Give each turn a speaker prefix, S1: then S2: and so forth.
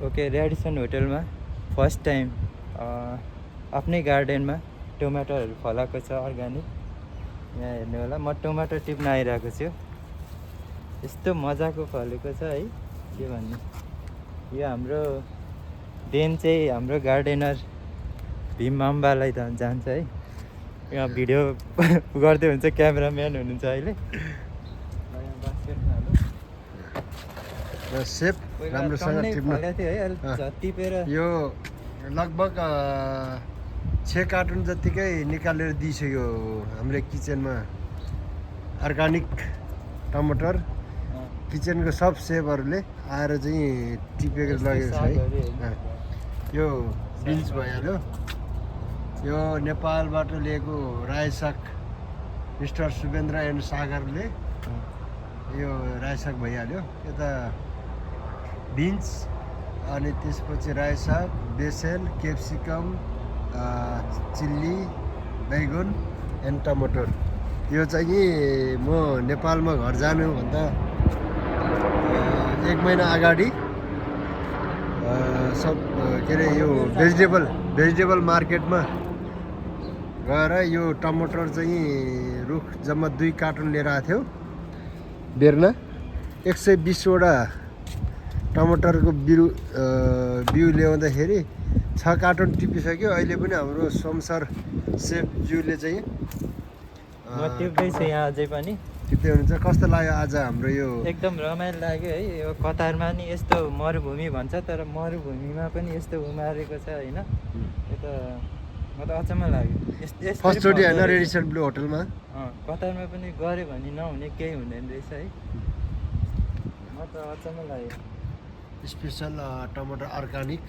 S1: Okay, Radisson होटलमा first time आफ्नै गार्डनमा टमाटरहरू फलाएको छ अर्ग्यानिक। यहाँ हेर्नु होला, म टमाटर टिप्न आइरहेको छु। यस्तो मजाको फलेको छ है, के भन्नु। यो हाम्रो देन चाहिँ हाम्रो गार्डनर भीम माम्बालाई त जान्छ है। यहाँ भिडियो गर्दै हुन्छ, क्यामेराम्यान हुनुहुन्छ अहिले। यहाँ बास्केटमा हाल्नु।
S2: सेप राम्रोसँग टिप्नु
S1: फलेको थियो है, अहिले टिपेर
S2: यो लगभग 6 कार्टुन जतिकै निकालेर दिइसक्यो हाम्रो किचनमा। अर्ग्यानिक टमाटर किचनको सब सेफहरूले आएर चाहिँ टिपेर लगेको छ है। यो बिन्स भइहाल्यो। यो नेपालबाट लिएको रायो साग मिस्टर शुभेन्द्र एन्ड सागरले यो रायो साग भइहाल्यो। यता बिन्स, अनि त्यसपछि रायो साग, बेसेल, क्याप्सिकम, चिल्ली, बैगुन एन्ड टमाटर। यो चाहिँ म नेपालमा घर जानुभन्दा 1 महिना अगाडि सब के अरे यो भेजिटेबल मार्केटमा गएर यो टमाटर चाहिँ रुख जम्मा 2 कार्टुन लिएर आएको थियो। बेर्ना 120वटा टमाटरको बिउ ल्याउँदाखेरि 6 कार्टुन टिपिसक्यो। अहिले पनि हाम्रो सोमसर सेफज्यूले चाहिँ
S1: म टिप्दैछु यहाँ अझै पनि।
S2: टिप्दै हुनुहुन्छ। कस्तो लाग्यो आज हाम्रो यो?
S1: एकदम रमाइलो लाग्यो है। यो कतारमा नि यस्तो मरुभूमि भन्छ, तर मरुभूमिमा पनि यस्तो उमारेको छ होइन। यो त म त अचम्म लाग्यो।
S2: फर्स्टचोटि होइन रेडिसन ब्लू होटलमा।
S1: कतारमा पनि गऱ्यो भने नहुने केही हुँदैन रहेछ है। म त अचम्म लाग्यो।
S2: स्पेसल टमाटर अर्ग्यानिक